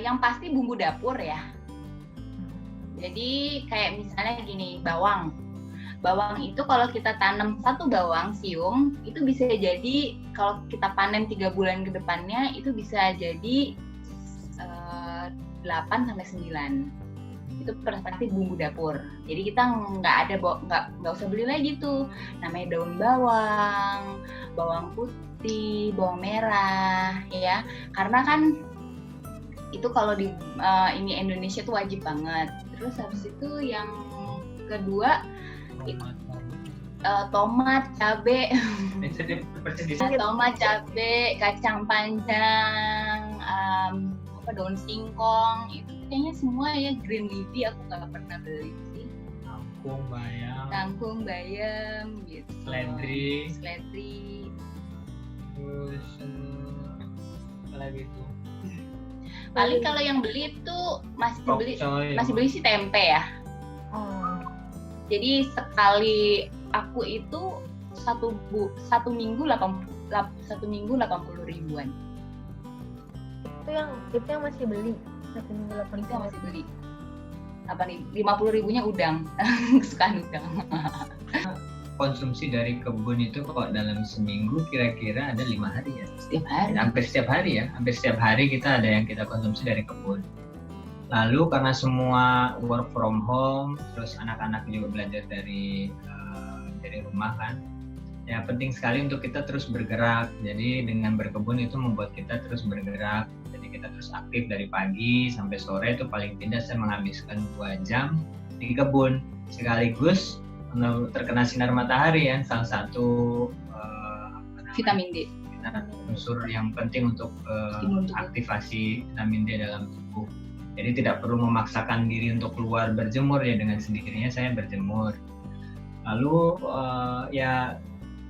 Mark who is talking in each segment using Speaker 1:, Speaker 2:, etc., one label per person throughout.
Speaker 1: Yang pasti bumbu dapur ya. Jadi kayak misalnya gini, bawang. Bawang itu kalau kita tanam satu bawang siung, itu bisa jadi kalau kita panen 3 bulan ke depannya, itu bisa jadi 8-9. Itu pasti bumbu dapur. Jadi kita nggak usah beli lagi tuh. Namanya daun bawang, bawang putih, bawang merah, ya. Karena kan itu kalau di ini Indonesia tuh wajib banget. Terus habis itu yang kedua tomat, cabe, tomat, cabe, kacang panjang, daun singkong, itu kayaknya semua ya green leafy, aku nggak pernah beli sih. Kangkung, bayam, gitu. Seledri.
Speaker 2: Terus apa lagi tuh?
Speaker 1: Paling kalau yang beli tuh masih beli sih tempe ya. Jadi sekali aku itu satu minggu 80 ribuan.
Speaker 3: Itu yang masih beli 1 minggu 80
Speaker 1: itu yang masih beli. 50 ribunya udang. Kesukaan udang.
Speaker 2: Konsumsi dari kebun itu kok dalam seminggu kira-kira ada 5 hari ya?
Speaker 1: Setiap hari.
Speaker 2: Hampir setiap hari kita ada yang kita konsumsi dari kebun. Lalu karena semua work from home, terus anak-anak juga belajar dari rumah kan, ya penting sekali untuk kita terus bergerak. Jadi dengan berkebun itu membuat kita terus bergerak. Jadi kita terus aktif dari pagi sampai sore, itu paling tidak saya menghabiskan 2 jam di kebun. Sekaligus terkena sinar matahari ya, salah satu
Speaker 1: vitamin D.
Speaker 2: Unsur yang penting untuk aktivasi vitamin D dalam tubuh. Jadi tidak perlu memaksakan diri untuk keluar berjemur, ya dengan sendirinya saya berjemur. Lalu ya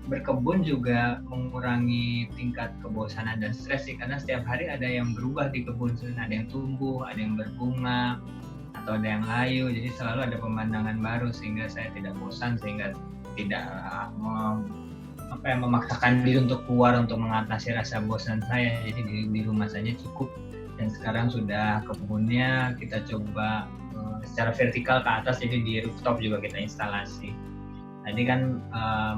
Speaker 2: berkebun juga mengurangi tingkat kebosanan dan stres sih, karena setiap hari ada yang berubah di kebun, ada yang tumbuh, ada yang berbunga, atau ada yang layu, jadi selalu ada pemandangan baru sehingga saya tidak bosan, sehingga tidak memaksakan diri untuk keluar untuk mengatasi rasa bosan saya. Jadi di rumah saja cukup. Dan sekarang sudah kebunnya kita coba secara vertikal ke atas, jadi di rooftop juga kita instalasi. Tadi kan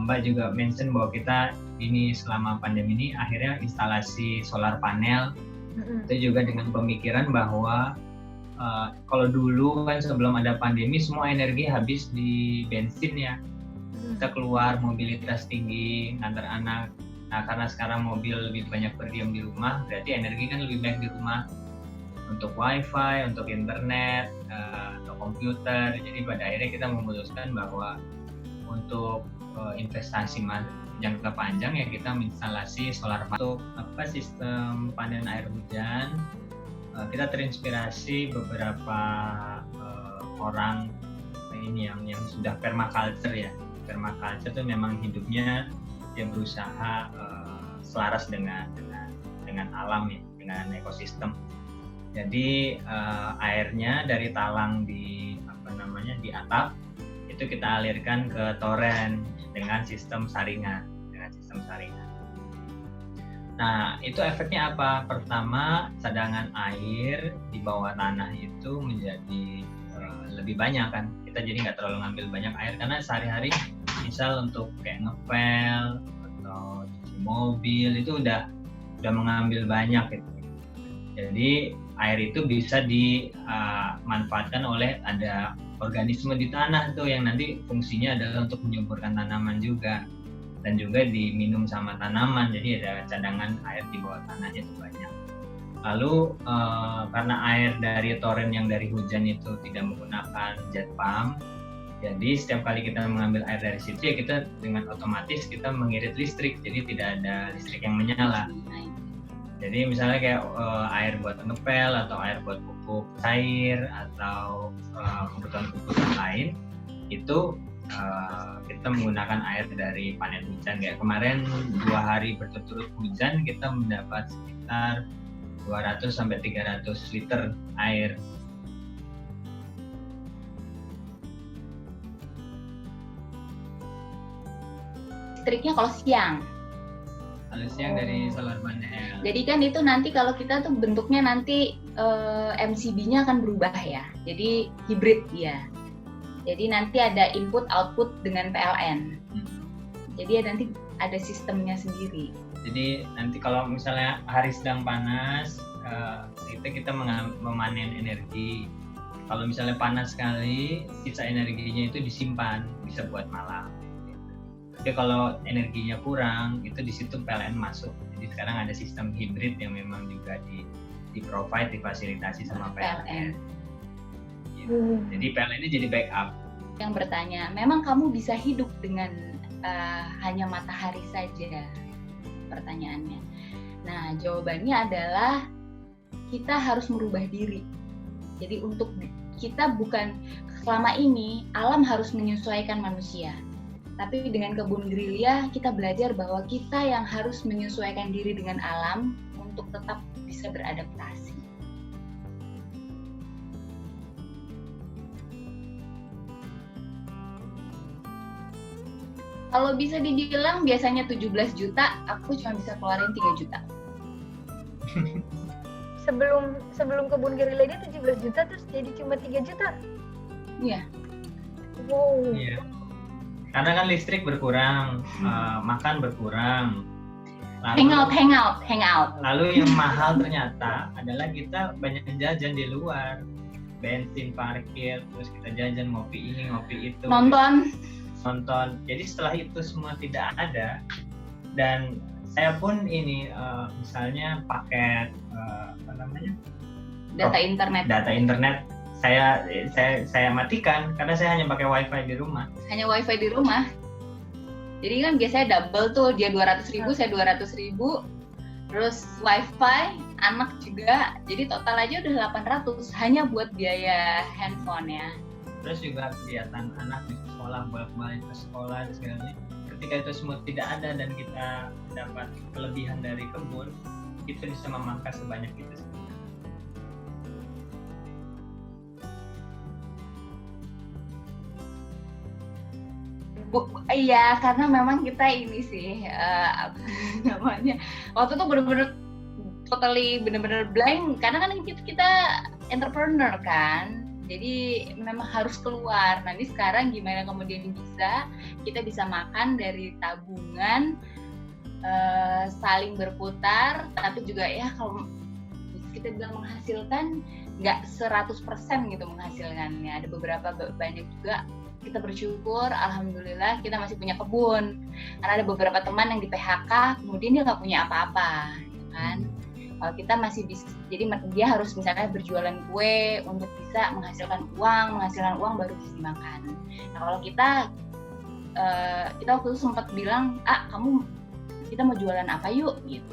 Speaker 2: Mbak juga mention bahwa kita ini selama pandemi ini akhirnya instalasi solar panel. Itu juga dengan pemikiran bahwa kalau dulu kan sebelum ada pandemi semua energi habis di bensin ya. Kita keluar mobilitas tinggi, ngantar anak. Nah karena sekarang mobil lebih banyak berdiam di rumah, berarti energi kan lebih banyak di rumah untuk wifi, untuk internet, atau komputer. Jadi pada akhirnya kita memutuskan bahwa untuk investasi jangka panjang ya kita menginstalasi solar panel. Untuk sistem panen air hujan, kita terinspirasi beberapa orang ini yang sudah permaculture ya. Permaculture itu memang hidupnya dia berusaha selaras dengan alam ya, dengan ekosistem. Jadi airnya dari talang di atap itu kita alirkan ke toren dengan sistem saringan. Nah, itu efeknya apa? Pertama, cadangan air di bawah tanah itu menjadi lebih banyak kan. Kita jadi nggak terlalu ngambil banyak air, karena sehari-hari misal untuk kayak ngepel atau cuci mobil itu udah mengambil banyak gitu. Jadi air itu bisa dimanfaatkan oleh ada organisme di tanah tuh yang nanti fungsinya adalah untuk menyuburkan tanaman juga, dan juga diminum sama tanaman. Jadi ada cadangan air di bawah tanahnya itu banyak. Lalu karena air dari toren yang dari hujan itu tidak menggunakan jet pump, jadi setiap kali kita mengambil air dari situ ya kita dengan otomatis kita mengirit listrik, jadi tidak ada listrik yang menyala. Jadi misalnya kayak air buat ngepel atau air buat pupuk cair atau kebutuhan lain, itu kita menggunakan air dari panen hujan. Kayak kemarin 2 hari berturut-turut hujan, kita mendapat sekitar 200-300 liter air.
Speaker 1: Listriknya kalau siang?
Speaker 2: Kalau Solusi yang dari solar panel.
Speaker 1: Jadi kan itu nanti kalau kita tuh bentuknya nanti MCB-nya akan berubah ya. Jadi hybrid ya. Jadi nanti ada input output dengan PLN. Jadi nanti ada sistemnya sendiri.
Speaker 2: Jadi nanti kalau misalnya hari sedang panas, kita memanen energi. Kalau misalnya panas sekali, sisa energinya itu disimpan, bisa buat malam. Tapi kalau energinya kurang, itu di situ PLN masuk. Jadi sekarang ada sistem hybrid yang memang juga di-provide, difasilitasi sama PLN. Gitu. Jadi PLN ini jadi backup.
Speaker 1: Yang bertanya, memang kamu bisa hidup dengan hanya matahari saja? Pertanyaannya. Nah, jawabannya adalah kita harus merubah diri. Jadi untuk kita bukan selama ini alam harus menyesuaikan manusia. Tapi dengan kebun gerilya kita belajar bahwa kita yang harus menyesuaikan diri dengan alam untuk tetap bisa beradaptasi. Kalau bisa dibilang biasanya 17 juta, aku cuma bisa keluarin 3 juta.
Speaker 3: Sebelum kebun gerilya dia 17 juta terus jadi cuma 3 juta.
Speaker 1: Iya.
Speaker 3: Wow.
Speaker 2: Iya. Karena kan listrik berkurang, makan berkurang.
Speaker 1: Hangout.
Speaker 2: Lalu yang mahal ternyata adalah kita banyak jajan di luar, bensin, parkir, terus kita jajan ngopi ini, ngopi itu.
Speaker 1: Nonton.
Speaker 2: Jadi setelah itu semua tidak ada, dan saya pun ini misalnya paket
Speaker 1: Data
Speaker 2: internet saya matikan karena saya hanya pakai wifi di rumah. Jadi kan biasanya double tuh, dia 200.000, saya 200.000, terus wifi anak juga, jadi total aja udah 800 hanya buat biaya handphone ya. Terus juga kegiatan anak di sekolah, bolak-balik ke sekolah dan segalanya. Ketika itu semua tidak ada dan kita dapat kelebihan dari kebun, kita bisa memangkas sebanyak itu.
Speaker 1: Iya, karena memang kita ini sih apa namanya, waktu itu bener-bener blank, karena kan kita entrepreneur kan, jadi memang harus keluar. Nah ini sekarang gimana kemudian kita bisa makan dari tabungan, saling berputar, tapi juga ya kalau kita bilang menghasilkan nggak 100% gitu menghasilkannya, ada beberapa banyak juga. Kita bersyukur, alhamdulillah kita masih punya kebun. Karena ada beberapa teman yang di PHK, kemudian dia nggak punya apa-apa, ya kan? Kalau kita masih bisa, jadi dia harus misalnya berjualan kue untuk bisa menghasilkan uang baru bisa dimakan. Nah kalau kita waktu itu sempat bilang, kita mau jualan apa yuk, gitu.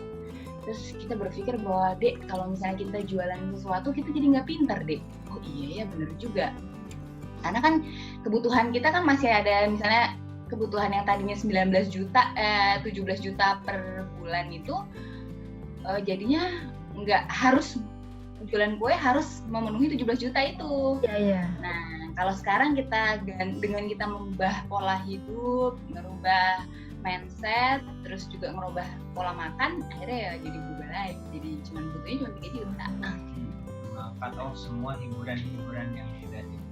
Speaker 1: Terus kita berpikir bahwa Dek, kalau misalnya kita jualan sesuatu, kita jadi nggak pintar, Dek. Oh iya ya, bener juga. Karena kan kebutuhan kita kan masih ada, misalnya kebutuhan yang tadinya 17 juta per bulan itu jadinya nggak harus jualan kue harus memenuhi 17 juta itu.
Speaker 3: Iya.
Speaker 1: Nah kalau sekarang kita dengan kita merubah pola hidup, merubah mindset, terus juga merubah pola makan, akhirnya ya jadi berubah lagi. Jadi butuhnya cuma 3 juta.
Speaker 2: Cut off semua hiburan yang sudah diberikan.